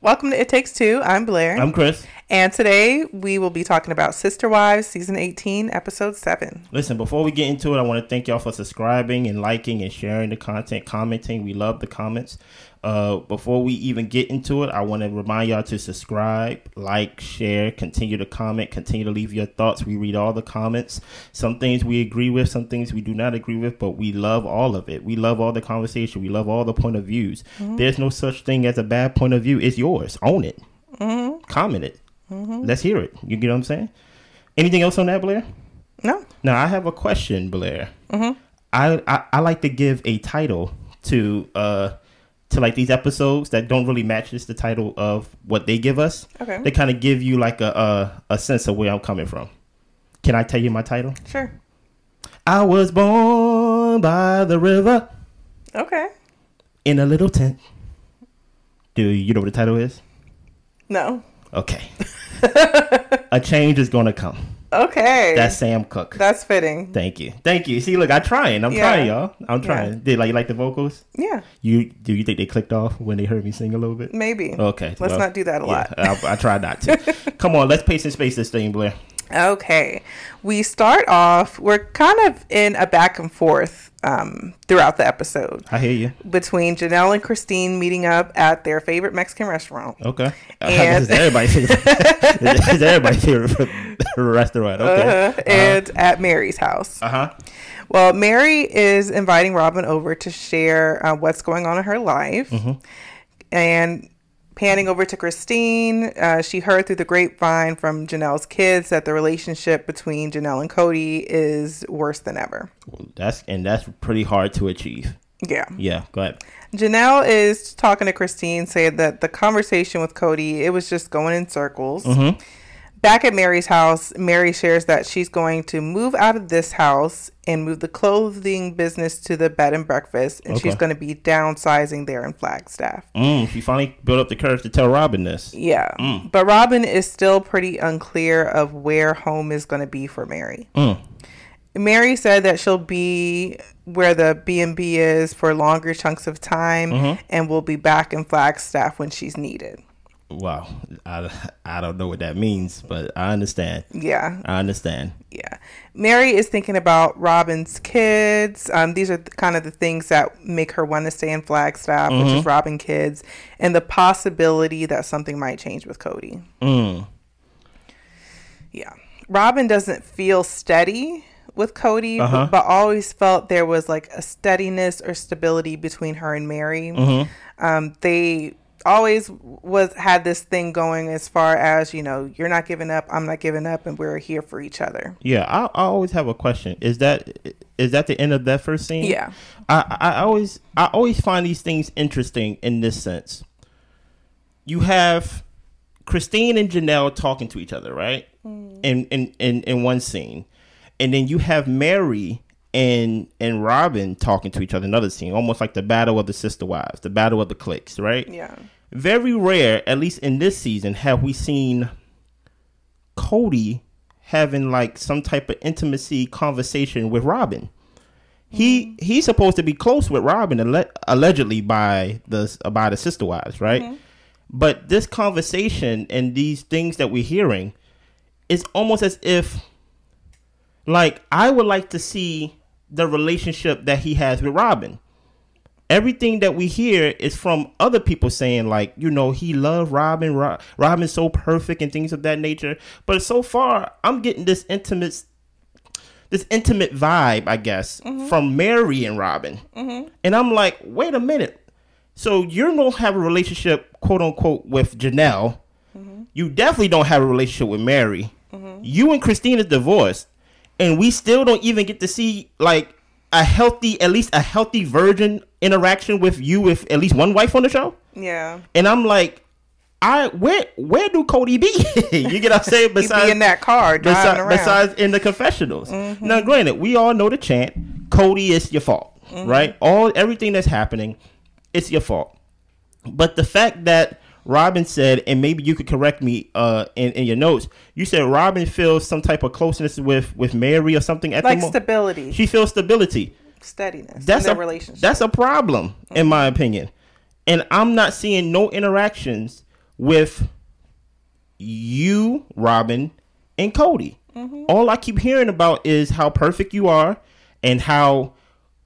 Welcome to It Takes Two. I'm Blair. I'm Chris. And today we will be talking about Sister Wives, Season 18, Episode 7. Listen, before we get into it, I want to thank y'all for subscribing and liking and sharing the content, commenting. We love the comments. Before we even get into it, I want to remind y'all to subscribe, like, share, continue to comment, continue to leave your thoughts. We read all the comments. Some things we agree with, some things we do not agree with, but we love all of it. We love all the conversation. We love all the point of views. Mm-hmm. There's no such thing as a bad point of view. It's yours. Own it. Mm-hmm. Comment it. Mm-hmm. Let's hear it. You get what I'm saying? Anything else on that, Blair? No. Now, I have a question, Blair. Mm-hmm. I like to give a title to like these episodes that don't really match the title of what they give us. Okay. They kind of give you like a sense of where I'm coming from. Can I tell you my title? Sure. I was born by the river. Okay. In a little tent. Do you know what the title is? No. Okay. A change is gonna come. Okay. That's Sam Cooke. That's fitting. Thank you. See, look, I'm trying, y'all. I'm trying. Yeah. Did you like the vocals? Yeah. Do you think they clicked off when they heard me sing a little bit? Maybe. Okay. Let's not do that a lot. I try not to. Come on, let's pace and space this thing, Blair. Okay. We start off, we're kind of in a back and forth throughout the episode. I hear you. Between Janelle and Christine meeting up at their favorite Mexican restaurant. Okay. And this is everybody's favorite. This is everybody's favorite restaurant. Okay. And at Meri's house. Well, Meri is inviting Robyn over to share what's going on in her life. Mm-hmm. And panning over to Christine, she heard through the grapevine from Janelle's kids that the relationship between Janelle and Kody is worse than ever. That's pretty hard to achieve. Yeah. Yeah, go ahead. Janelle is talking to Christine, saying that the conversation with Kody, it was just going in circles. Mm-hmm. Back at Meri's house, Meri shares that she's going to move out of this house and move the clothing business to the bed and breakfast, and she's going to be downsizing there in Flagstaff. She finally built up the courage to tell Robyn this. Yeah, but Robyn is still pretty unclear of where home is going to be for Meri. Meri said that she'll be where the B&B is for longer chunks of time, and will be back in Flagstaff when she's needed. Wow. I don't know what that means, but I understand. Yeah. I understand. Yeah. Meri is thinking about Robyn's kids. These are kind of the things that make her want to stay in Flagstaff, which is Robyn kids, and the possibility that something might change with Kody. Yeah. Robyn doesn't feel steady with Kody, but always felt there was like a steadiness or stability between her and Meri. They always had this thing going as far as, you know, you're not giving up, I'm not giving up, and we're here for each other. Yeah, I always have a question. Is that the end of that first scene? Yeah. I always find these things interesting in this sense. You have Christine and Janelle talking to each other, right? In one scene. And then you have Meri and Robyn talking to each other, another scene, almost like the battle of the sister wives, the battle of the cliques, right? Yeah. Very rare, at least in this season, have we seen Kody having like some type of intimacy conversation with Robyn. He's supposed to be close with Robyn, allegedly by the sister wives, right? But this conversation and these things that we're hearing is almost as if, like, I would like to see the relationship that he has with Robyn. Everything that we hear is from other people saying, like, you know, he loved Robyn. Robyn's so perfect and things of that nature. But so far, I'm getting this intimate vibe, I guess, from Meri and Robyn. And I'm like, wait a minute. So you don't have a relationship, quote unquote, with Janelle. You definitely don't have a relationship with Meri. You and Christine is divorced. And we still don't even get to see, like, at least a healthy virgin interaction with you with at least one wife on the show. Yeah. And I'm like, where do Kody be? You get what I'm saying? Besides, be in that car driving around. Besides in the confessionals. Now, granted, we all know the chant, Kody, it's your fault, right? Everything that's happening, it's your fault. But the fact that Robyn said, and maybe you could correct me in your notes, you said Robyn feels some type of closeness with Meri or something at the moment. Like stability. She feels stability. Steadiness in their relationship. That's a problem, in my opinion. And I'm not seeing no interactions with you, Robyn, and Kody. All I keep hearing about is how perfect you are and how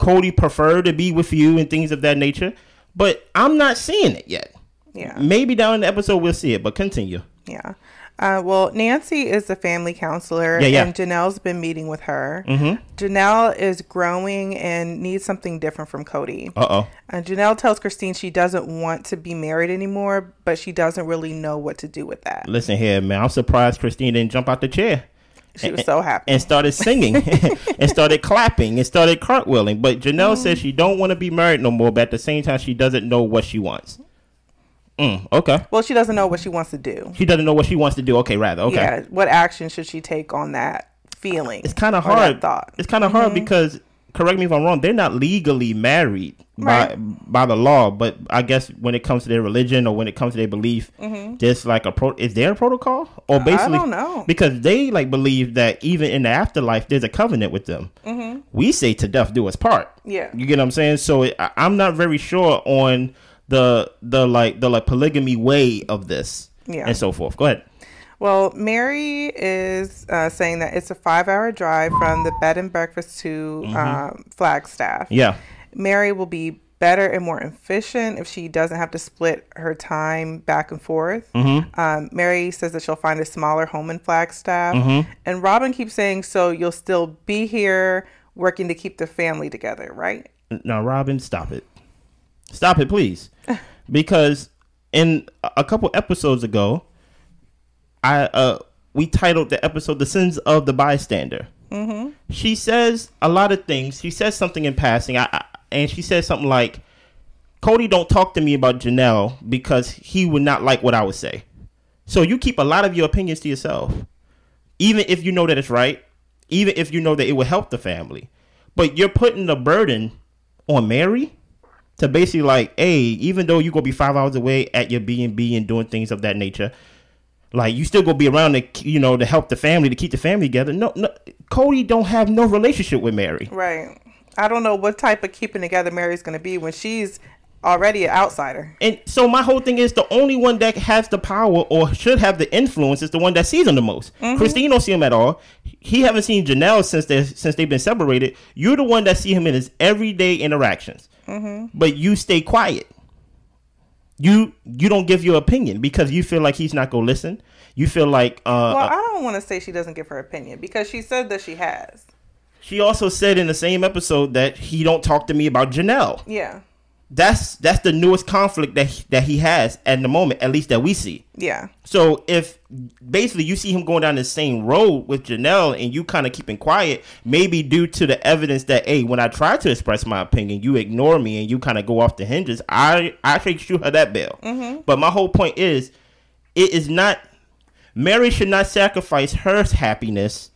Kody preferred to be with you and things of that nature. But I'm not seeing it yet. Yeah. Maybe down in the episode we'll see it, but continue. Yeah. Well, Nancy is the family counselor, and Janelle's been meeting with her. Janelle is growing and needs something different from Kody. Janelle tells Christine she doesn't want to be married anymore, but she doesn't really know what to do with that. Listen here, man. I'm surprised Christine didn't jump out the chair. She was so happy. And started singing and started clapping and started cartwheeling. But Janelle says she don't want to be married no more, but at the same time, she doesn't know what she wants. Okay. Well, she doesn't know what she wants to do. She doesn't know what she wants to do. Okay, rather. Okay. Yeah. What action should she take on that feeling? It's kind of hard. Thought. It's kind of hard because, correct me if I'm wrong, they're not legally married by the law, but I guess when it comes to their religion or when it comes to their belief, there's like is there a protocol? Or basically, I don't know. Because they like believe that even in the afterlife, there's a covenant with them. We say to death do us part. Yeah. You get what I'm saying? So I'm not very sure on the polygamy way of this and so forth. Go ahead. Well, Meri is saying that it's a 5-hour drive from the bed and breakfast to Flagstaff. Yeah. Meri will be better and more efficient if she doesn't have to split her time back and forth. Meri says that she'll find a smaller home in Flagstaff. And Robyn keeps saying, so you'll still be here working to keep the family together, right? No, Robyn, stop it. Stop it, please. Because in a couple episodes ago, we titled the episode "The Sins of the Bystander." She says a lot of things. She says something in passing, and she says something like, "Kody don't talk to me about Janelle because he would not like what I would say." So you keep a lot of your opinions to yourself, even if you know that it's right, even if you know that it will help the family. But you're putting the burden on Meri to basically like, hey, even though you're going to be 5 hours away at your B&B and doing things of that nature, like you still going to be around to, to help the family, to keep the family together. No, Kody don't have no relationship with Meri. Right. I don't know what type of keeping together Meri's going to be when she's already an outsider. And so my whole thing is the only one that has the power or should have the influence is the one that sees him the most. Christine don't see him at all. He haven't seen Janelle since they've been separated. You're the one that see him in his everyday interactions. But you stay quiet. You don't give your opinion because you feel like he's not gonna listen. You feel like well, I don't want to say she doesn't give her opinion because she said that she has. She also said in the same episode that he don't talk to me about Janelle. Yeah. That's the newest conflict that he has at the moment, at least that we see. Yeah. So if basically you see him going down the same road with Janelle and you kind of keeping quiet, maybe due to the evidence that, hey, when I try to express my opinion, you ignore me and you kind of go off the hinges, I actually shoot her that bail. But my whole point is, it is not, Meri should not sacrifice her happiness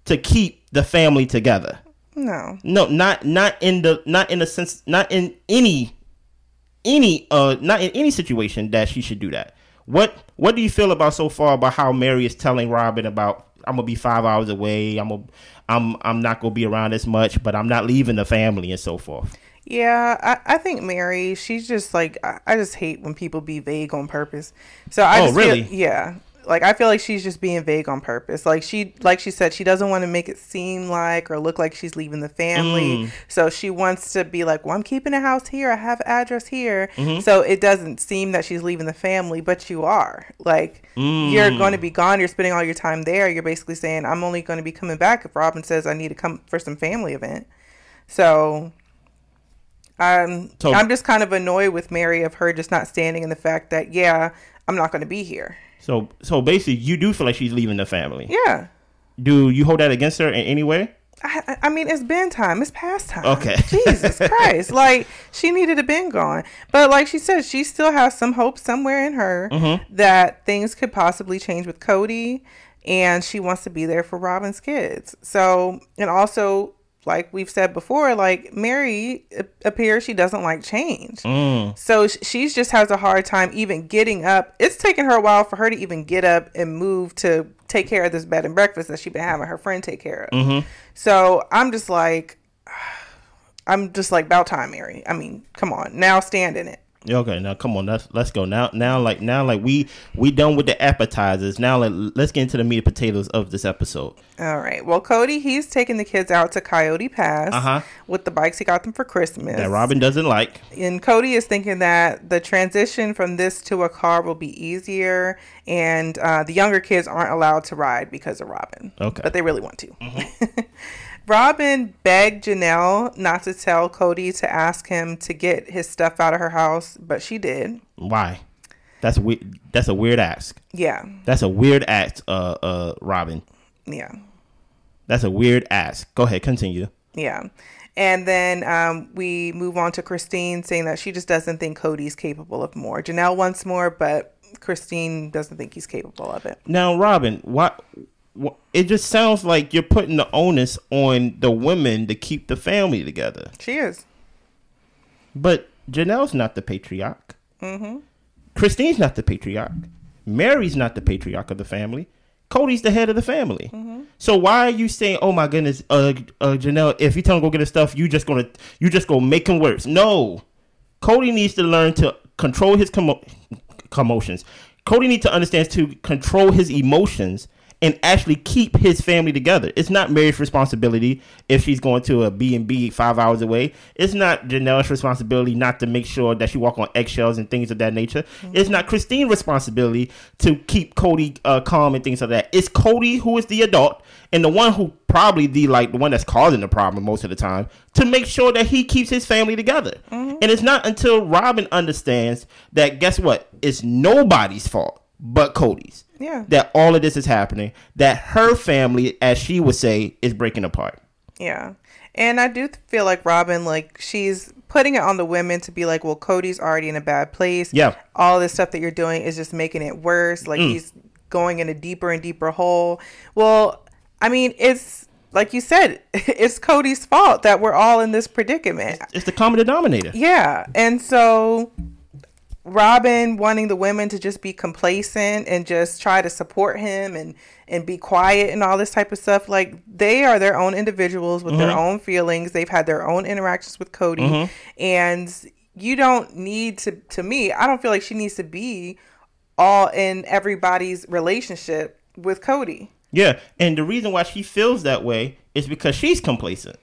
to keep the family together. No, not in the sense, not in any situation that she should do that. What do you feel about so far about how Meri is telling Robyn about, I'm gonna be 5 hours away, I'm not gonna be around as much, but I'm not leaving the family and so forth? Yeah, I think Meri, she's just like, I just hate when people be vague on purpose. So I yeah. Like, I feel like she's just being vague on purpose. Like she said, she doesn't want to make it seem like or look like she's leaving the family. So she wants to be like, well, I'm keeping a house here. I have an address here. So it doesn't seem that she's leaving the family, but you are. Like, you're going to be gone. You're spending all your time there. You're basically saying, I'm only going to be coming back if Robyn says I need to come for some family event. So I'm just kind of annoyed with Meri of her just not standing in the fact that, yeah, I'm not going to be here. So basically, you do feel like she's leaving the family. Yeah. Do you hold that against her in any way? I mean, it's been time. It's past time. Okay. Jesus Christ. Like, she needed to been gone. But like she said, she still has some hope somewhere in her that things could possibly change with Kody. And she wants to be there for Robyn's kids. So, and also, like we've said before, like Meri appears she doesn't like change. So she just has a hard time even getting up. It's taken her a while for her to even get up and move to take care of this bed and breakfast that she's been having her friend take care of. So I'm just like, about time, Meri. I mean, come on, now stand in it. Okay, now come on, let's go now. Like we done with the appetizers. Now let's get into the meat and potatoes of this episode. All right. Well, Kody, he's taking the kids out to Coyote Pass with the bikes he got them for Christmas. That Robyn doesn't like. And Kody is thinking that the transition from this to a car will be easier, and the younger kids aren't allowed to ride because of Robyn. Okay, but they really want to. Robyn begged Janelle not to tell Kody to ask him to get his stuff out of her house, but she did. Why? That's weird. That's a weird ask. Yeah. That's a weird ask, Robyn. Yeah. That's a weird ask. Go ahead, continue. Yeah. And then we move on to Christine saying that she just doesn't think Kody's capable of more. Janelle wants more, but Christine doesn't think he's capable of it. Now, Robyn, what? It just sounds like you're putting the onus on the women to keep the family together. She is. But Janelle's not the patriarch. Christine's not the patriarch. Meri's not the patriarch of the family. Kody's the head of the family. So why are you saying, "Oh my goodness, Janelle, if you tell him to go get his stuff, you just gonna make him worse"? No, Kody needs to learn to control his commotions. Kody needs to understand to control his emotions and actually keep his family together. It's not Meri's responsibility if she's going to a B&B 5 hours away. It's not Janelle's responsibility not to make sure that she walk on eggshells and things of that nature. It's not Christine's responsibility to keep Kody calm and things like that. It's Kody who is the adult and the one who probably the one that's causing the problem most of the time to make sure that he keeps his family together. And it's not until Robyn understands that, guess what? It's nobody's fault but Kody's. Yeah. That all of this is happening, that her family, as she would say, is breaking apart. Yeah. And I do feel like Robyn, like, she's putting it on the women to be like, well, Kody's already in a bad place. Yeah. All this stuff that you're doing is just making it worse. Like, he's going in a deeper and deeper hole. Well, I mean, it's like you said, it's Kody's fault that we're all in this predicament. It's the common denominator. Yeah. And so Robyn wanting the women to just be complacent and just try to support him and be quiet and all this type of stuff. Like, they are their own individuals with their own feelings. They've had their own interactions with Kody. And you don't need to me, I don't feel like she needs to be all in everybody's relationship with Kody. Yeah. And the reason why she feels that way is because she's complacent.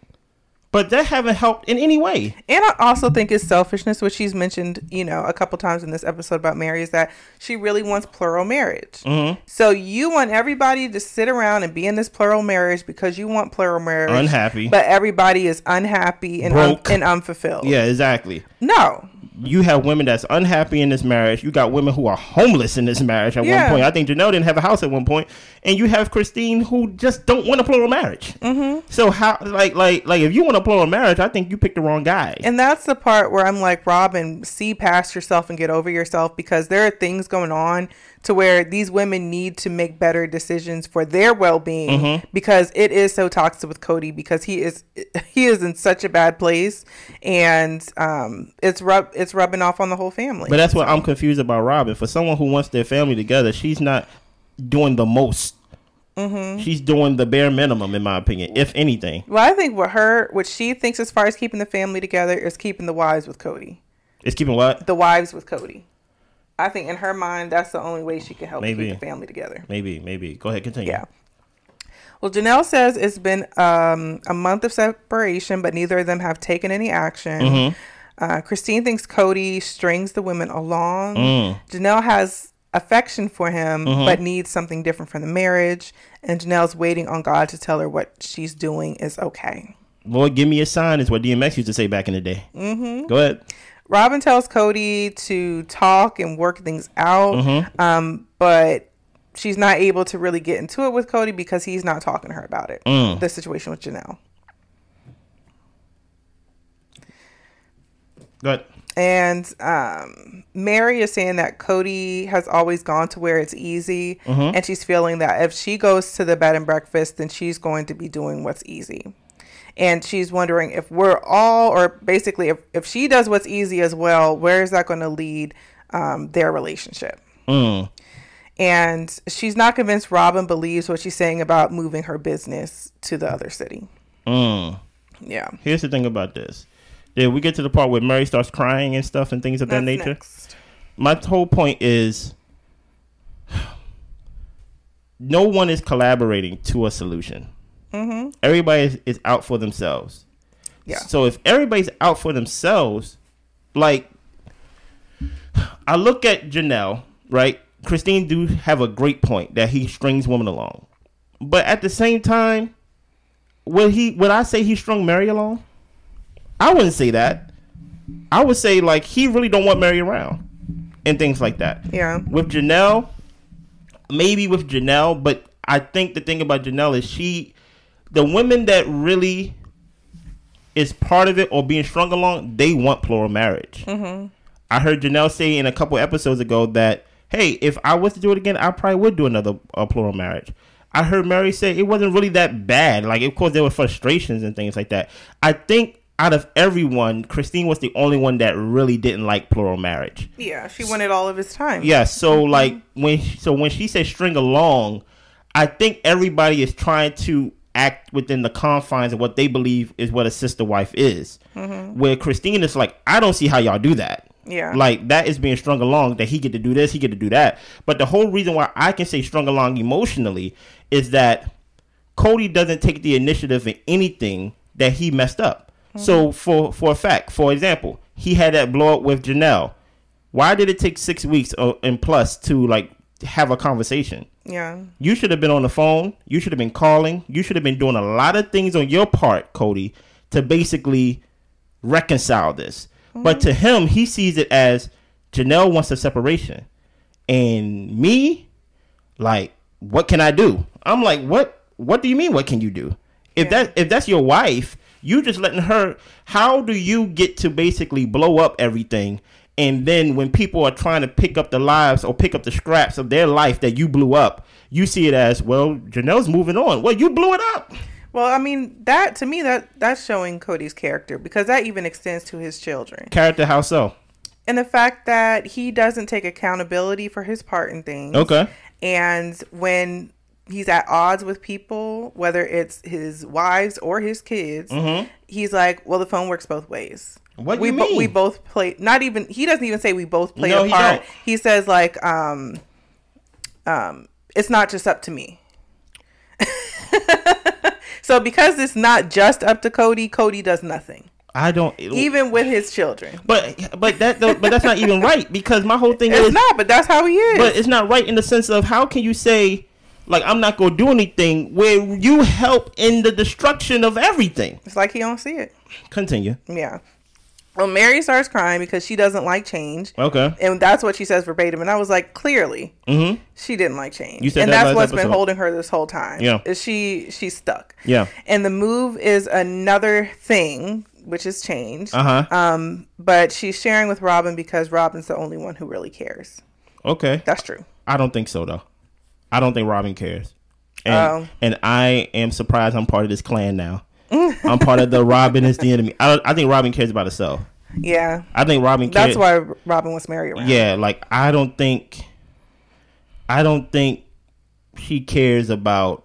But that haven't helped in any way. And I also think it's selfishness, which she's mentioned, a couple times in this episode about Meri, is that she really wants plural marriage. So you want everybody to sit around and be in this plural marriage because you want plural marriage. Unhappy. But everybody is unhappy and, and unfulfilled. Yeah, exactly. No. You have women that's unhappy in this marriage. You got women who are homeless in this marriage at one point. I think Janelle didn't have a house at one point. And you have Christine who just don't want a plural marriage. So how, like if you want a plural marriage, I think you picked the wrong guy. And that's the part where I'm like, Robyn, see past yourself and get over yourself, because there are things going on to where these women need to make better decisions for their well-being, because it is so toxic with Kody, because he is in such a bad place, and it's rubbing off on the whole family. But that's what I'm confused about Robyn. For someone who wants their family together, she's not doing the most. She's doing the bare minimum, in my opinion, if anything. Well, I think what she thinks as far as keeping the family together is keeping the wives with Kody. It's keeping what? The wives with Kody. I think in her mind, that's the only way she can help keep the family together. Maybe. Go ahead, continue. Yeah. Well, Janelle says it's been a month of separation, but neither of them have taken any action. Christine thinks Kody strings the women along. Janelle has affection for him, but needs something different from the marriage. And Janelle's waiting on God to tell her what she's doing is okay. Lord, give me a sign is what DMX used to say back in the day. Go ahead. Robyn tells Kody to talk and work things out, but she's not able to really get into it with Kody because he's not talking to her about it. The situation with Janelle. Good. And Meri is saying that Kody has always gone to where it's easy, and she's feeling that if she goes to the bed and breakfast, then she's going to be doing what's easy. And she's wondering if we're all, or basically if she does what's easy as well, where is that going to lead their relationship? And she's not convinced Robyn believes what she's saying about moving her business to the other city. Yeah. Here's the thing about this. Did we get to the part where Meri starts crying and stuff and things of that nature? Next. My whole point is no one is collaborating to a solution. Mm-hmm. Everybody is out for themselves. Yeah. So if everybody's out for themselves, like, I look at Janelle, right? Christine do have a great point that he strings women along. But at the same time, would I say he strung Meri along? I wouldn't say that. I would say, like, he really don't want Meri around and things like that. Yeah. With Janelle, maybe with Janelle, but I think the thing about Janelle is the women that really is part of it or being strung along, they want plural marriage. Mm-hmm. I heard Janelle say in a couple episodes ago that, hey, if I was to do it again, I probably would do another plural marriage. I heard Meri say it wasn't really that bad. Like, of course, there were frustrations and things like that. I think out of everyone, Christine was the only one that really didn't like plural marriage. Yeah, she wanted all of his time. Yeah, so like when she said string along, I think everybody is trying to act within the confines of what they believe is what a sister wife is. Mm-hmm. Where Christine is like, I don't see how y'all do that. Yeah, like that is being strung along. That he get to do this, he get to do that. But the whole reason why I can say strung along emotionally is that Kody doesn't take the initiative in anything that he messed up. So for a fact, for example, he had that blow up with Janelle. Why did it take 6 weeks and plus to like have a conversation? Yeah, you should have been on the phone. You should have been calling. You should have been doing a lot of things on your part, Kody, to basically reconcile this. Mm-hmm. But to him, he sees it as Janelle wants a separation, and me, like, what can I do? I'm like, what? What do you mean? What can you do? If that's your wife, you just letting her. How do you get to basically blow up everything? And then when people are trying to pick up the lives or pick up the scraps of their life that you blew up, you see it as, well, Janelle's moving on. Well, you blew it up. Well, I mean, that to me, that's showing Kody's character, because that even extends to his children. Character, how so? And the fact that he doesn't take accountability for his part in things. Okay. And when he's at odds with people, whether it's his wives or his kids, mm-hmm. he's like, well, the phone works both ways. What do you mean? We both play, he doesn't even say we both play a part. He says like, it's not just up to me. So because it's not just up to Kody does nothing. Even with his children. But that's not even right, because my whole thing is it's not, but that's how he is. But it's not right in the sense of, how can you say, like, I'm not gonna do anything where you help in the destruction of everything? It's like he don't see it. Continue. Yeah. Well, Meri starts crying because she doesn't like change. Okay. And that's what she says verbatim. And I was like, clearly, she didn't like change. You said and that's what's been holding her this whole time. Yeah. Is she's stuck. Yeah. And the move is another thing, which is change. Uh-huh. But she's sharing with Robyn because Robyn's the only one who really cares. Okay. That's true. I don't think so, though. I don't think Robyn cares. And I am surprised I'm part of this clan now. I'm part of the Robyn is the enemy. I think Robyn cares about herself. Yeah. I think Robyn cares. That's why Robyn wants Meri around. Yeah, like I don't think she cares about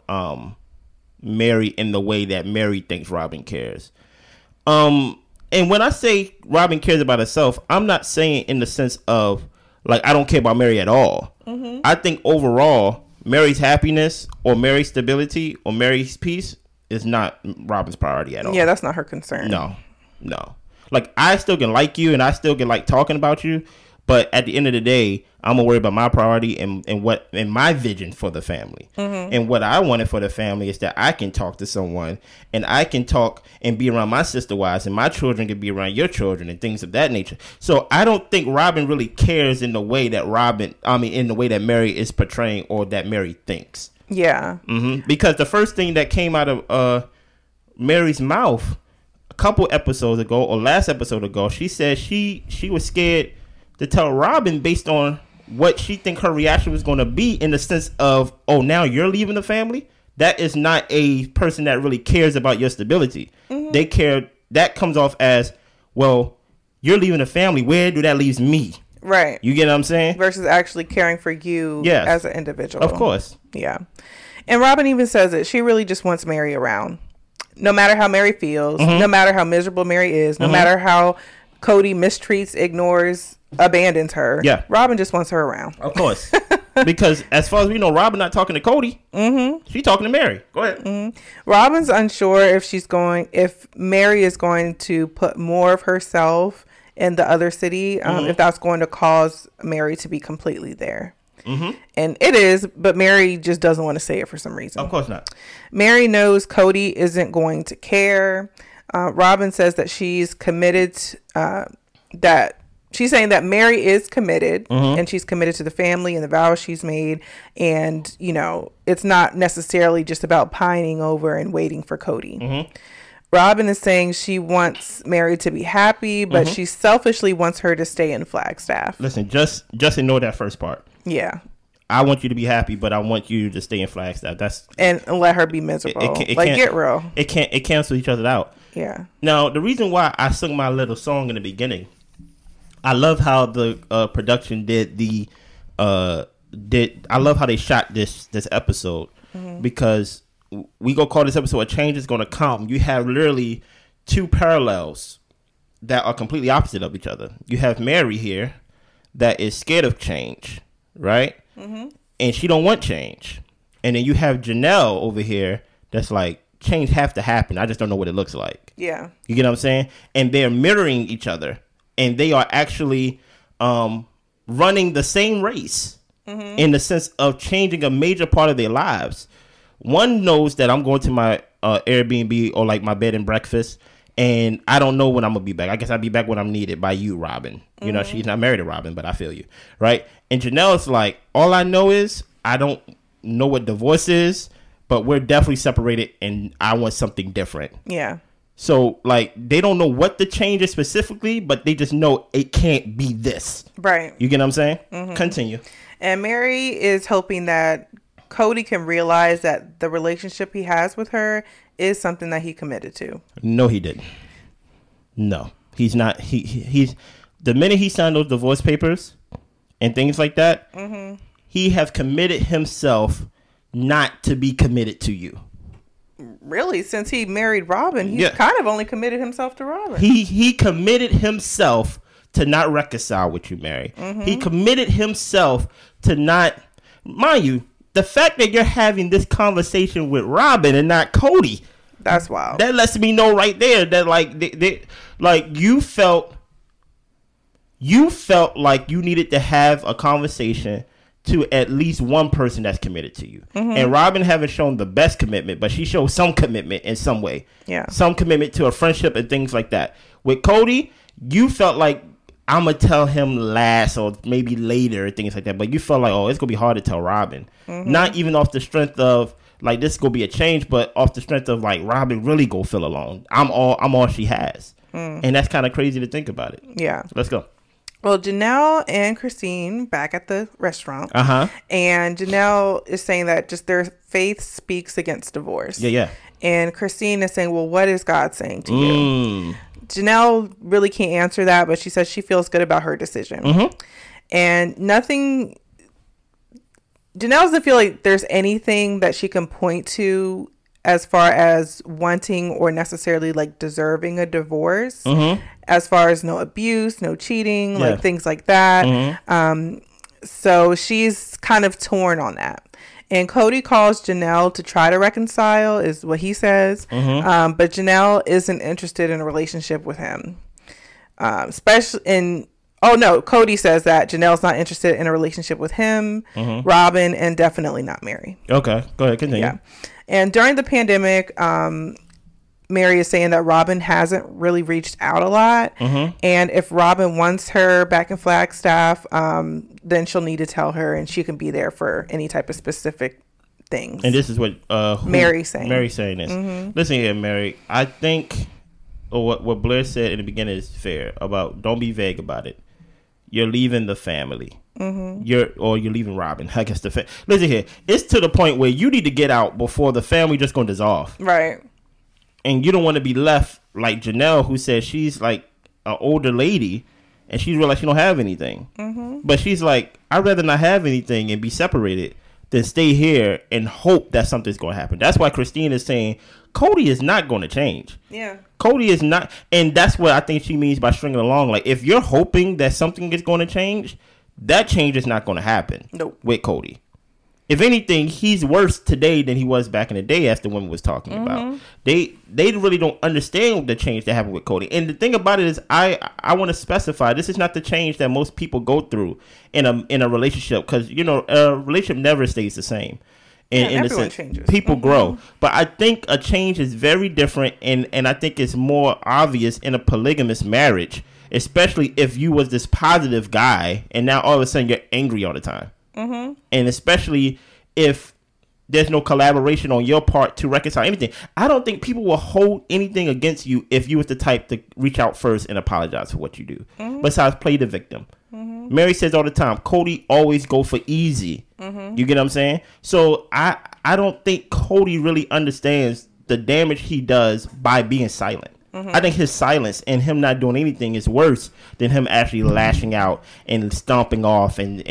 Meri in the way that Meri thinks Robyn cares. And when I say Robyn cares about herself, I'm not saying in the sense of like I don't care about Meri at all. Mm-hmm. I think overall Meri's happiness or Meri's stability or Meri's peace is not Robyn's priority at all. Yeah, that's not her concern. No. Like, I still can like you and I still can like talking about you, but at the end of the day, I'm gonna worry about my priority and my vision for the family. Mm-hmm. And what I wanted for the family is that I can talk to someone and I can talk and be around my sister wives and my children can be around your children and things of that nature. So I don't think Robyn really cares in the way that in the way that Meri is portraying or that Meri thinks. Yeah. Mm-hmm. Because the first thing that came out of Meri's mouth a couple episodes ago or last episode ago, she said she was scared to tell Robyn based on what she think her reaction was going to be, in the sense of, oh, now you're leaving the family? That is not a person that really cares about your stability. Mm-hmm. They care. That comes off as, well, you're leaving the family. Where do that leaves me? Right. You get what I'm saying? Versus actually caring for you as an individual. Of course. Yeah. And Robyn even says it. She really just wants Meri around no matter how Meri feels, no matter how miserable Meri is, no matter how Kody mistreats, ignores, abandons her, Robyn just wants her around. Of course. Because as far as we know, Robyn not talking to Kody. She's talking to Meri. Go ahead. Robyn's unsure if Meri is going to put more of herself in the other city, if that's going to cause Meri to be completely there. And it is, but Meri just doesn't want to say it for some reason. Of course not. Meri knows Kody isn't going to care. Robyn says that she's committed, she's saying that Meri is committed, and she's committed to the family and the vows she's made. And, you know, it's not necessarily just about pining over and waiting for Kody. Robyn is saying she wants Meri to be happy, but she selfishly wants her to stay in Flagstaff. Listen, just ignore that first part. Yeah. I want you to be happy, but I want you to stay in Flagstaff. And let her be miserable. Get real. It cancels each other out. Yeah. Now, the reason why I sung my little song in the beginning, I love how the production I love how they shot this episode, because we gonna call this episode "A Change Is Gonna Come." You have literally two parallels that are completely opposite of each other. You have Meri here that is scared of change, right? And she don't want change. And then you have Janelle over here that's like, change have to happen. I just don't know what it looks like. Yeah. You get what I'm saying? And they're mirroring each other. And they are actually running the same race in the sense of changing a major part of their lives. One knows that I'm going to my Airbnb or like my bed and breakfast, and I don't know when I'm going to be back. I guess I'll be back when I'm needed by you, Robyn. You know, she's not married to Robyn, but I feel you, right? And Janelle's like, all I know is I don't know what divorce is, but we're definitely separated, and I want something different. Yeah. So, like, they don't know what the change is specifically, but they just know it can't be this. Right. You get what I'm saying? Continue. And Meri is hoping that Kody can realize that the relationship he has with her is something that he committed to. No, he didn't. No, he's not. He's the minute he signed those divorce papers and things like that, he have committed himself not to be committed to you. Really, since he married Robyn, he's kind of only committed himself to Robyn. He committed himself to not reconcile with you, Meri. He committed himself to not, mind you, the fact that you're having this conversation with Robyn and not Kody, that's wild. That lets me know right there that like you felt like you needed to have a conversation to at least one person that's committed to you. And Robyn haven't shown the best commitment, but she showed some commitment in some way. Yeah. Some commitment to a friendship and things like that. With Kody, you felt like, I'm going to tell him last or maybe later, things like that. But you felt like, oh, it's going to be hard to tell Robyn. Not even off the strength of, like, this is going to be a change, but off the strength of, like, Robyn really go feel alone. I'm all she has. And that's kind of crazy to think about it. Yeah. Let's go. Well, Janelle and Christine back at the restaurant. And Janelle is saying that just their faith speaks against divorce. Yeah. And Christine is saying, well, what is God saying to you? Janelle really can't answer that, but she says she feels good about her decision. And Janelle doesn't feel like there's anything that she can point to as far as wanting or necessarily like deserving a divorce, as far as no abuse, no cheating, like things like that. So she's kind of torn on that. And Kody calls Janelle to try to reconcile, is what he says. But Janelle isn't interested in a relationship with him. Kody says that Janelle's not interested in a relationship with him, Robyn, and definitely not Meri. Okay, go ahead, continue. Yeah. And during the pandemic, Meri is saying that Robyn hasn't really reached out a lot. And if Robyn wants her back in Flagstaff, then she'll need to tell her, and she can be there for any type of specific things. And this is what Meri's saying. Meri's saying this. Listen here, Meri. I think what Blair said in the beginning is fair about don't be vague about it. You're leaving the family. You're leaving Robyn. I guess listen here. It's to the point where you need to get out before the family just gonna dissolve. Right. And you don't want to be left like Janelle, who says she's like an older lady and she realized she don't have anything. But she's like, I'd rather not have anything and be separated than stay here and hope that something's going to happen. That's why Christine is saying Kody is not going to change. Yeah. Kody is not, and that's what I think she means by stringing along. Like, if you're hoping that something is going to change, that change is not going to happen. Nope. With Kody. If anything, he's worse today than he was back in the day, as the woman was talking about. They really don't understand the change that happened with Kody. And the thing about it is, I want to specify, this is not the change that most people go through in a relationship, because, you know, a relationship never stays the same. In the sense, changes. People grow. But I think a change is very different, and I think it's more obvious in a polygamous marriage, especially if you was this positive guy and now all of a sudden you're angry all the time. And especially if there's no collaboration on your part to reconcile anything. I don't think people will hold anything against you if you was the type to reach out first and apologize for what you do. Besides, play the victim. Meri says all the time, Kody always go for easy. You get what I'm saying? So I don't think Kody really understands the damage he does by being silent. I think his silence and him not doing anything is worse than him actually lashing out and stomping off and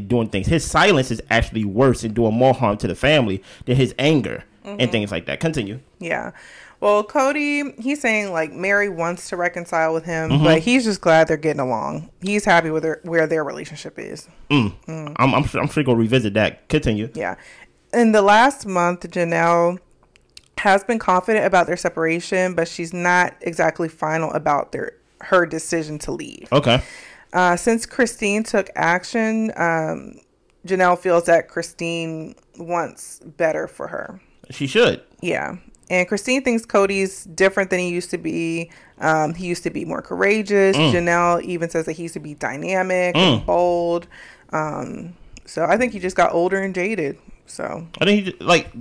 doing things. His silence is actually worse and doing more harm to the family than his anger and things like that. Continue. Yeah. Well, Kody, he's saying, like, Meri wants to reconcile with him, but he's just glad they're getting along. He's happy with where their relationship is. I'm sure going to revisit that. Continue. Yeah. In the last month, Janelle has been confident about their separation, but she's not exactly final about her decision to leave. Okay. Since Christine took action, Janelle feels that Christine wants better for her. She should. Yeah. And Christine thinks Kody's different than he used to be. He used to be more courageous. Janelle even says that he used to be dynamic and bold. So I think he just got older and jaded. So I think he, like,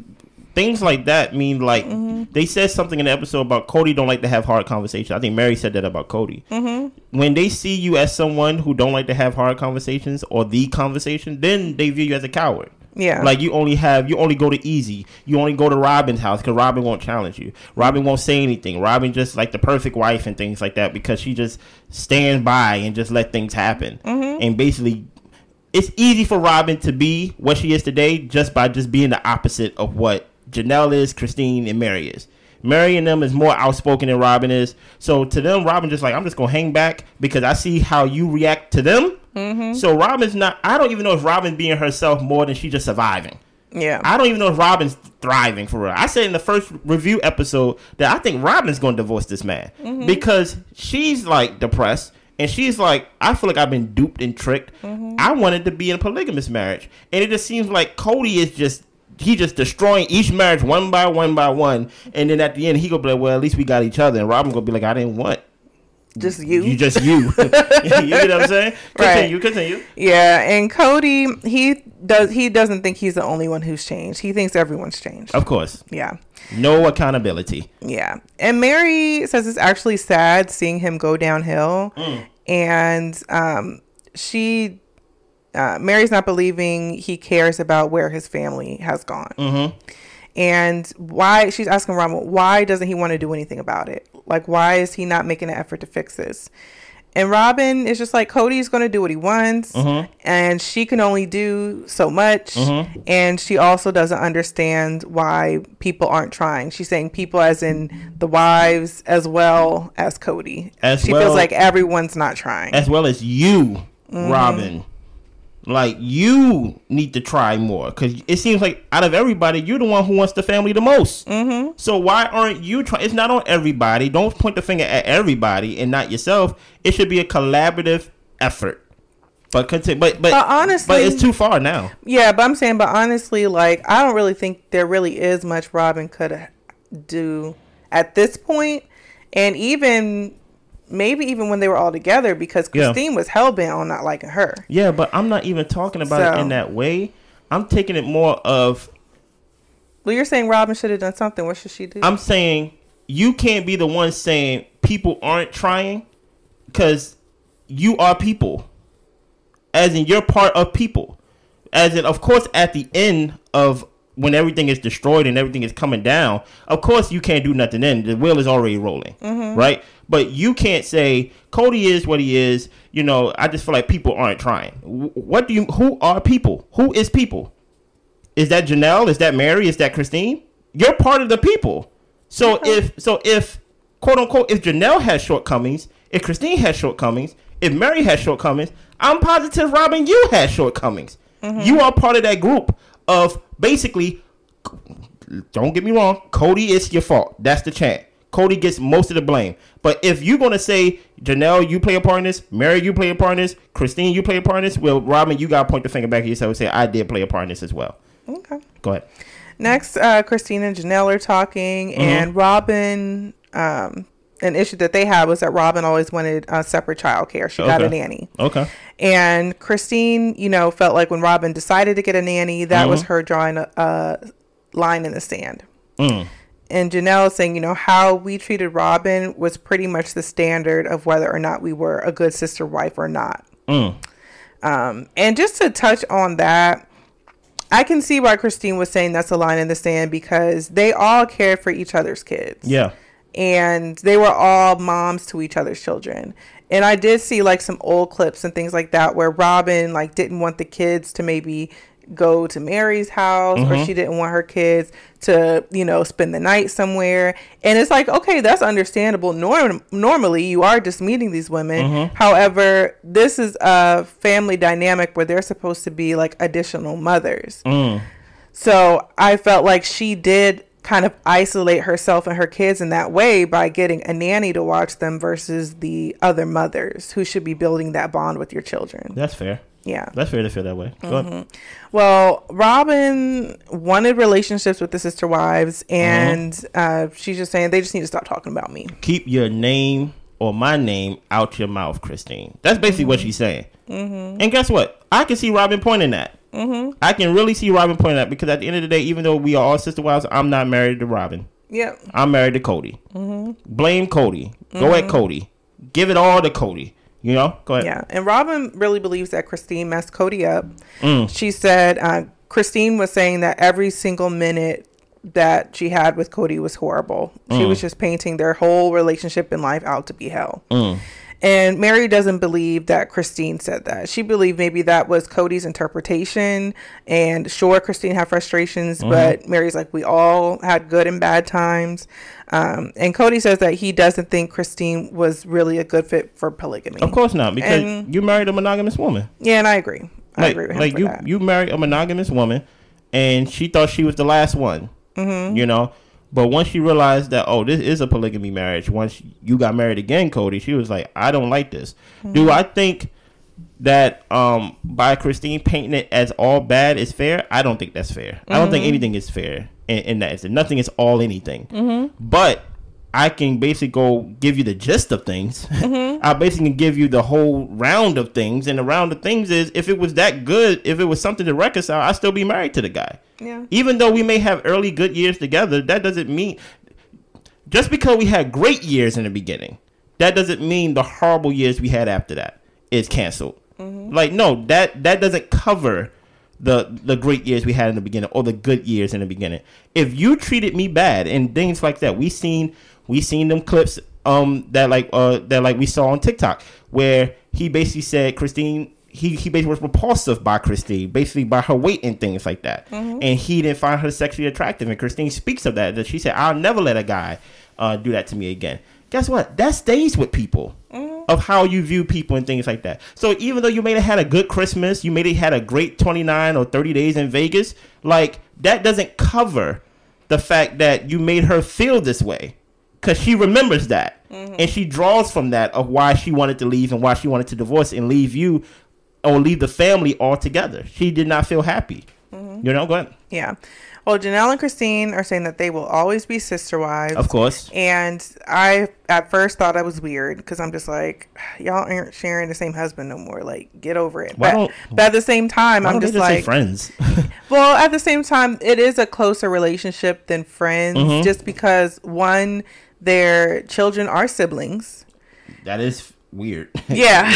things like that mean, like, they said something in the episode about Kody don't like to have hard conversations. I think Meri said that about Kody. When they see you as someone who don't like to have hard conversations or the conversation, then they view you as a coward. Yeah. Like, you only go to easy. You only go to Robyn's house because Robyn won't challenge you. Robyn won't say anything. Robyn just like the perfect wife and things like that because she just stands by and just let things happen. And basically, it's easy for Robyn to be what she is today just by just being the opposite of what Janelle is, Christine, and Meri is. Meri and them is more outspoken than Robyn is. So to them, Robyn just like, I'm just going to hang back because I see how you react to them. So Robyn's not, I don't even know if Robyn's being herself more than she's just surviving. Yeah. I don't even know if Robyn's thriving for real. I said in the first review episode that I think Robyn's going to divorce this man because she's like depressed. And she's like, I feel like I've been duped and tricked. I wanted to be in a polygamous marriage. And it just seems like Kody is just, he just destroying each marriage one by one by one. And then at the end, he gonna be like, well, at least we got each other. And Robyn gonna be like, I didn't want. Just you. You just you. You get what I'm saying? Continue. Yeah, and Kody, he doesn't think he's the only one who's changed. He thinks everyone's changed. Of course. Yeah. No accountability. Yeah. And Meri says it's actually sad seeing him go downhill. And Meri's not believing he cares about where his family has gone. And why, she's asking Robyn, why doesn't he want to do anything about it? Like, why is he not making an effort to fix this? And Robyn is just like, Kody's going to do what he wants. And she can only do so much. And she also doesn't understand why people aren't trying. She's saying people as in the wives as well as Kody. She feels like everyone's not trying. As well as you, Robyn. Like, you need to try more because it seems like out of everybody, you're the one who wants the family the most. So why aren't you trying? It's not on everybody. Don't point the finger at everybody and not yourself. It should be a collaborative effort. But continue. But honestly, but it's too far now. Yeah, but I'm saying, but honestly, like, I don't really think there really is much Robyn could do at this point, and maybe even when they were all together, because Christine was hell-bent on not liking her. Yeah, but I'm not even talking about it in that way. I'm taking it more of... Well, you're saying Robyn should have done something. What should she do? I'm saying you can't be the one saying people aren't trying because you are people. As in, you're part of people. As in, of course, at the end of when everything is destroyed and everything is coming down, of course you can't do nothing then. The wheel is already rolling, right? But you can't say Kody is what he is. You know, I just feel like people aren't trying. Who are people? Who is people? Is that Janelle? Is that Meri? Is that Christine? You're part of the people. So if quote unquote, if Janelle has shortcomings, if Christine has shortcomings, if Meri has shortcomings, I'm positive, Robyn, you had shortcomings. You are part of that group of basically, don't get me wrong, Kody, it's your fault. That's the chant. Kody gets most of the blame. But if you're going to say, Janelle, you play a part in this, Meri, you play a part in this, Christine, you play a part in this, well, Robyn, you got to point the finger back at yourself and say, I did play a part in this as well. Okay. Go ahead. Next, Christine and Janelle are talking, and Robyn, an issue that they had was that Robyn always wanted separate childcare. She got a nanny. Okay. And Christine, felt like when Robyn decided to get a nanny, that was her drawing a line in the sand. And Janelle is saying, how we treated Robyn was pretty much the standard of whether or not we were a good sister wife or not. And just to touch on that, I can see why Christine was saying that's a line in the sand, because they all cared for each other's kids. Yeah. And they were all moms to each other's children. And I did see like some old clips and things like that where Robyn like didn't want the kids to maybe go to Meri's house, or she didn't want her kids to, spend the night somewhere. And it's like, okay, that's understandable. Normally you are just meeting these women. However, this is a family dynamic where they're supposed to be like additional mothers. So I felt like she did kind of isolate herself and her kids in that way by getting a nanny to watch them versus the other mothers who should be building that bond with your children. That's fair. Yeah. That's fair to feel that way. Go ahead. Well, Robyn wanted relationships with the sister wives, and she's just saying they just need to stop talking about me. Keep your name or my name out your mouth, Christine. That's basically what she's saying. And guess what? I can see Robyn pointing that. I can really see Robyn pointing that, because at the end of the day, even though we are all sister wives, I'm not married to Robyn. Yeah. I'm married to Kody. Blame Kody. Go at Kody. Give it all to Kody. Go ahead. Yeah, and Robyn really believes that Christine messed Kody up. She said Christine was saying that every single minute that she had with Kody was horrible. She was just painting their whole relationship in life out to be hell. And Meri doesn't believe that Christine said that. She believed maybe that was Kody's interpretation. And sure, Christine had frustrations, but Meri's like, we all had good and bad times. And Kody says that he doesn't think Christine was really a good fit for polygamy. Of course not, because you married a monogamous woman. Yeah, and I agree. I agree with him for that. You married a monogamous woman, and she thought she was the last one. But once she realized that, oh, this is a polygamy marriage, once you got married again, Kody, she was like, I don't like this. Do I think that by Christine painting it as all bad is fair? I don't think that's fair. I don't think anything is fair in that. Nothing is all anything. But I can basically go give you the gist of things. I basically give you the whole round of things. And the round of things is, if it was that good, if it was something to reconcile, I'd still be married to the guy. Yeah. Even though we may have early good years together, that doesn't mean, just because we had great years in the beginning, that doesn't mean the horrible years we had after that is canceled. Like, no, that doesn't cover the great years we had in the beginning, or the good years in the beginning. If you treated me bad and things like that, we seen them clips that we saw on TikTok, where he basically said Christine, he basically was repulsive by Christine, basically by her weight and things like that. And he didn't find her sexually attractive. And Christine speaks of that she said, I'll never let a guy do that to me again. Guess what? That stays with people, of how you view people and things like that. So even though you may have had a good Christmas, you may have had a great 29 or 30 days in Vegas, like, that doesn't cover the fact that you made her feel this way. Because she remembers that. And she draws from that of why she wanted to leave and why she wanted to divorce and leave you, or leave the family altogether. She did not feel happy. Go ahead. Yeah. Well, Janelle and Christine are saying that they will always be sister wives. Of course. And I, at first, thought I was weird, because I'm just like, y'all aren't sharing the same husband no more. Like, get over it. But at the same time, I'm just like, friends. Well, at the same time, it is a closer relationship than friends, just because, one, their children are siblings. That is weird. Yeah.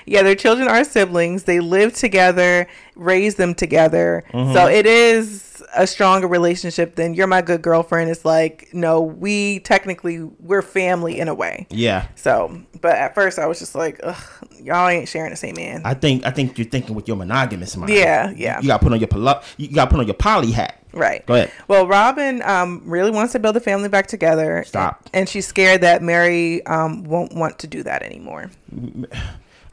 Yeah, their children are siblings. They live together. raised them together. So it is a stronger relationship than you're my good girlfriend. It's like, no, we're family in a way. Yeah. So, but at first I was just like, ugh, y'all ain't sharing the same man. I think you're thinking with your monogamous mind. Yeah. You got to put on your poly hat. Right. Go ahead. Well, Robyn really wants to build the family back together. Stop. And she's scared that Meri won't want to do that anymore.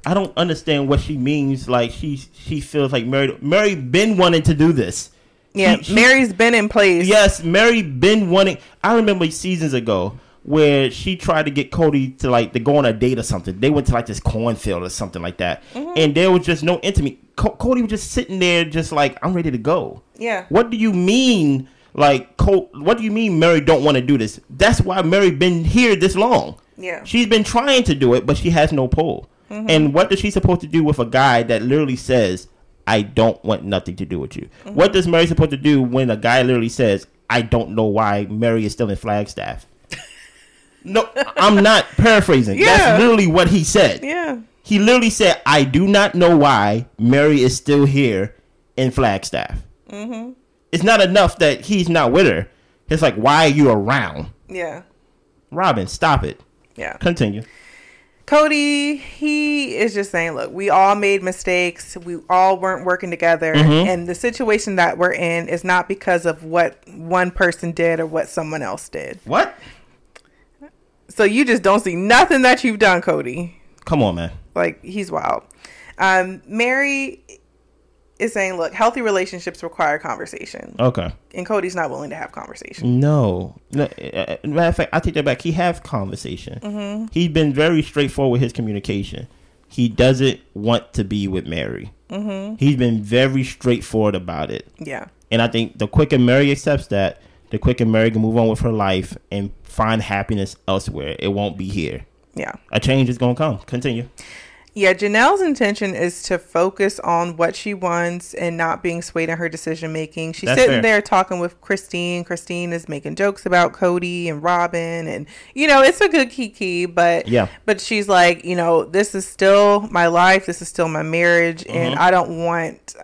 I don't understand what she means. Like she feels like Meri been wanting to do this. Yeah, Meri's been in place. Yes, Meri been wanting. I remember seasons ago where she tried to get Kody to go on a date or something. They went to like this cornfield or something like that, and there was just no intimacy. Kody was just sitting there, just like, I'm ready to go. Yeah. What do you mean? What do you mean Meri don't want to do this? That's why Meri been here this long. Yeah. She's been trying to do it, but she has no pull. And what is she supposed to do with a guy that literally says, I don't want nothing to do with you? What does Meri supposed to do when a guy literally says, I don't know why Meri is still in Flagstaff? No, I'm not paraphrasing. Yeah. That's literally what he said. Yeah. He literally said, I do not know why Meri is still here in Flagstaff. It's not enough that he's not with her. It's like, why are you around? Yeah. Robyn, stop it. Yeah. Continue. Kody, he is just saying, look, we all made mistakes. We all weren't working together. And the situation that we're in is not because of what one person did or what someone else did. What? So you just don't see nothing that you've done, Kody. Come on, man. Like, he's wild. Meri is saying, look, healthy relationships require conversation. Okay. And Cody's not willing to have conversation. No. Matter of fact, I take that back. He have conversation. He's been very straightforward with his communication. He doesn't want to be with Meri. He's been very straightforward about it. Yeah. And I think the quicker Meri accepts that, the quicker Meri can move on with her life and find happiness elsewhere. It won't be here. Yeah. A change is going to come. Continue. Yeah, Janelle's intention is to focus on what she wants and not being swayed in her decision making. She's sitting there talking with Christine. Christine is making jokes about Kody and Robyn, and it's a good kiki, but but she's like, this is still my life, this is still my marriage, and I don't want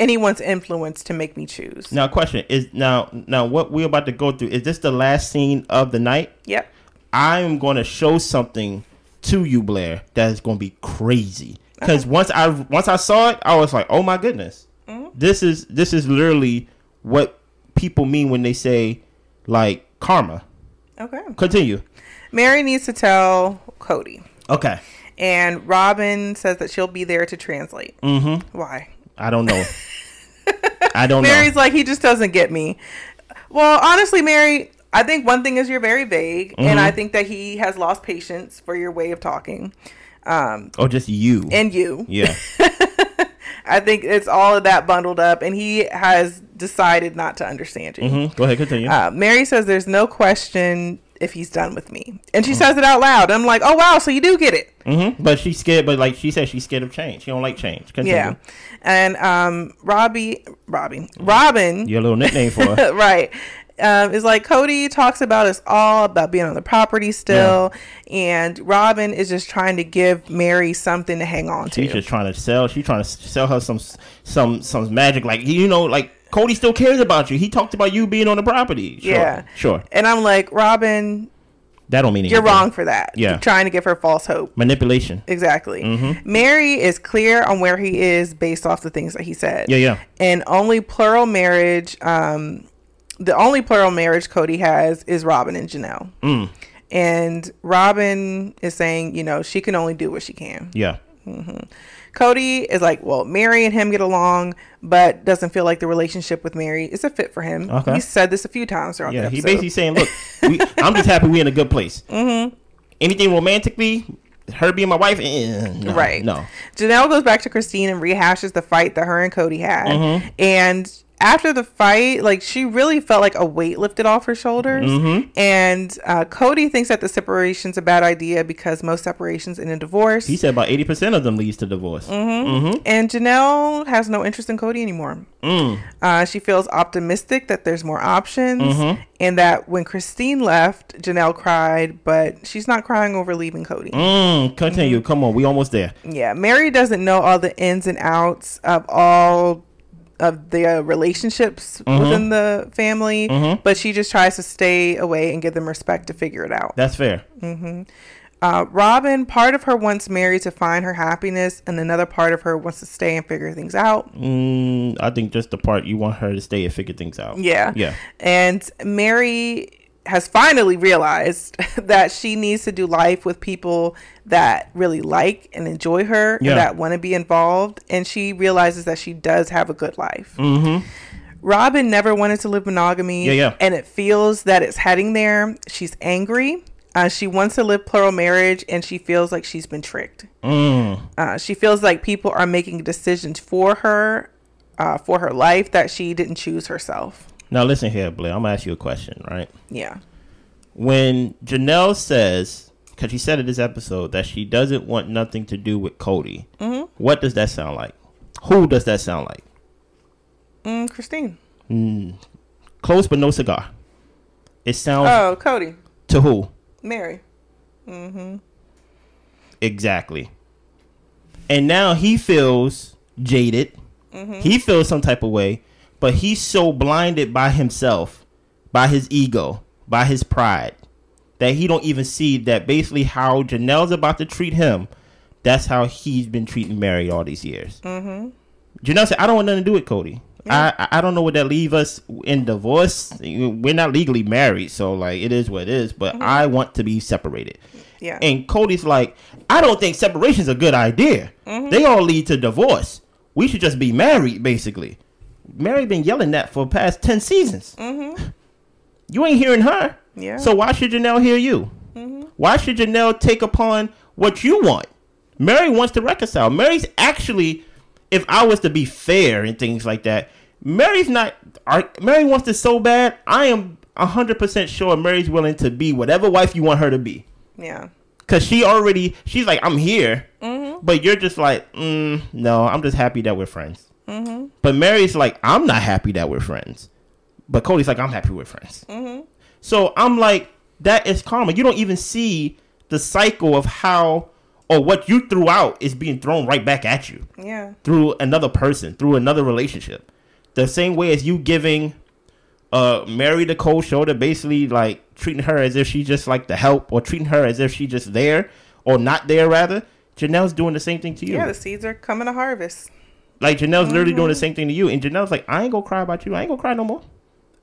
anyone's influence to make me choose. Now, question is now what we're about to go through, is this the last scene of the night? Yep. I'm going to show something to you, Blair, that is going to be crazy. Because once I saw it, I was like, oh my goodness, this is literally what people mean when they say like karma. Okay. Continue. Meri needs to tell Kody. Okay. And Robyn says that she'll be there to translate. Why? I don't know. I don't know. Meri's like, he just doesn't get me. Well, honestly, Meri, I think one thing is you're very vague, and I think that he has lost patience for your way of talking. Or just you. And you. Yeah. I think it's all of that bundled up, and he has decided not to understand you. Go ahead, continue. Meri says there's no question if he's done with me. And she says it out loud. I'm like, oh, wow, so you do get it. But she's scared, but like she said, she's scared of change. She don't like change. Continue. Yeah. And Robyn. Your little nickname for her. Right. Is like, Kody talks about us all about being on the property still, and Robyn is just trying to give Meri something to hang on to. She's just trying to sell. She's trying to sell her some magic, like like Kody still cares about you. He talked about you being on the property. Sure. And I'm like, Robyn, that don't mean anything. You're wrong for that. Yeah. You're trying to give her false hope. Manipulation. Exactly. Meri is clear on where he is based off the things that he said. Yeah. And only plural marriage. The only plural marriage Kody has is Robyn and Janelle. And Robyn is saying, she can only do what she can. Yeah. Kody is like, well, Meri and him get along, but doesn't feel like the relationship with Meri is a fit for him. Okay. He's said this a few times throughout the episode. He's basically saying, look, I'm just happy we're in a good place. Anything romantically, her being my wife, no, right? No. Janelle goes back to Christine and rehashes the fight that her and Kody had, and after the fight, like, she really felt like a weight lifted off her shoulders. And Kody thinks that the separation's a bad idea because most separations end in divorce. He said about 80% of them leads to divorce. And Janelle has no interest in Kody anymore. She feels optimistic that there's more options, and that when Christine left, Janelle cried, but she's not crying over leaving Kody. Continue. Come on, we almost there. Yeah, Meri doesn't know all the ins and outs of all of the relationships within the family, but she just tries to stay away and give them respect to figure it out. That's fair. Robyn, part of her wants Meri to find her happiness, and another part of her wants to stay and figure things out. I think just the part you want her to stay and figure things out. Yeah. And Meri has finally realized that she needs to do life with people that really like and enjoy her and that want to be involved. And she realizes that she does have a good life. Robyn never wanted to live monogamy, and it feels that it's heading there. She's angry. She wants to live plural marriage, and she feels like she's been tricked. She feels like people are making decisions for her life that she didn't choose herself. Now listen here, Blair. I'm gonna ask you a question, right? Yeah. When Janelle says, because she said in this episode that she doesn't want nothing to do with Kody, what does that sound like? Who does that sound like? Christine. Close but no cigar. It sounds. Oh, Kody. To who? Meri. Exactly. And now he feels jaded. He feels some type of way. But he's so blinded by himself, by his ego, by his pride, that he don't even see that basically how Janelle's about to treat him, that's how he's been treating Meri all these years. Janelle said, I don't want nothing to do with Kody. I don't know what that leave us in divorce. We're not legally married, so like it is what it is, but I want to be separated. And Cody's like, I don't think separation's a good idea. They all lead to divorce. We should just be married, basically. Meri been yelling that for the past 10 seasons. You ain't hearing her. So why should Janelle hear you? Why should Janelle take upon what you want? Meri wants to reconcile. Meri's actually, if I was to be fair and things like that, Meri wants this so bad. I am 100% sure Meri's willing to be whatever wife you want her to be. Because she's like, I'm here. But you're just like, no, I'm just happy that we're friends. But Meri's like, I'm not happy that we're friends. But Kody's like, I'm happy we're friends. So I'm like, that is karma. You don't even see the cycle of how, or what you threw out is being thrown right back at you. Through another person, through another relationship. The same way as you giving Meri the cold shoulder, basically like treating her as if she's just like the help, or treating her as if she's just there, or not there rather. Janelle's doing the same thing to you. Yeah, the seeds are coming to harvest. Like, Janelle's literally doing the same thing to you. And Janelle's like, I ain't gonna cry about you. I ain't gonna cry no more.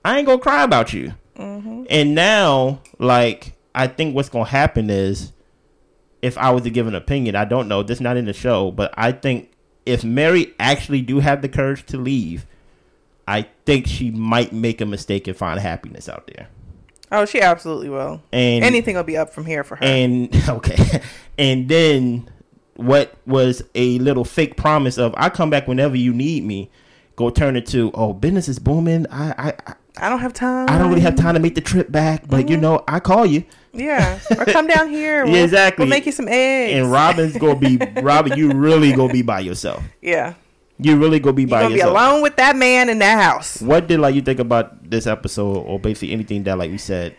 I ain't gonna cry about you. And now, like, I think what's gonna happen is, if I was to give an opinion, I don't know, this is not in the show, but I think if Meri actually do have the courage to leave, I think she might make a mistake and find happiness out there. Oh, she absolutely will. And anything will be up from here for her. And, okay. And then what was a little fake promise of I come back whenever you need me, go turn it to, oh, business is booming. I don't have time. I don't really have time to make the trip back, but you know, I call you. Yeah, or come down here. Exactly. We'll make you some eggs. And Robyn's gonna be Robyn. You really gonna be by yourself. Yeah. You really gonna be by yourself. You're gonna be alone with that man in that house. What did you think about this episode, or basically anything that we said?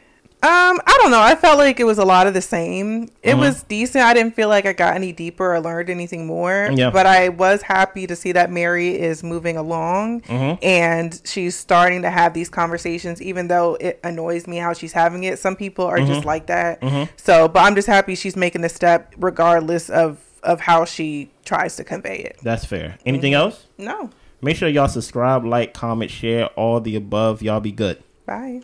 I don't know. I felt like it was a lot of the same. It was decent. I didn't feel like I got any deeper or learned anything more. But I was happy to see that Meri is moving along and she's starting to have these conversations, even though it annoys me how she's having it. Some people are just like that. So, but I'm just happy she's making a step regardless of how she tries to convey it. That's fair. Anything else? No. Make sure y'all subscribe, like, comment, share, all the above. Y'all be good. Bye.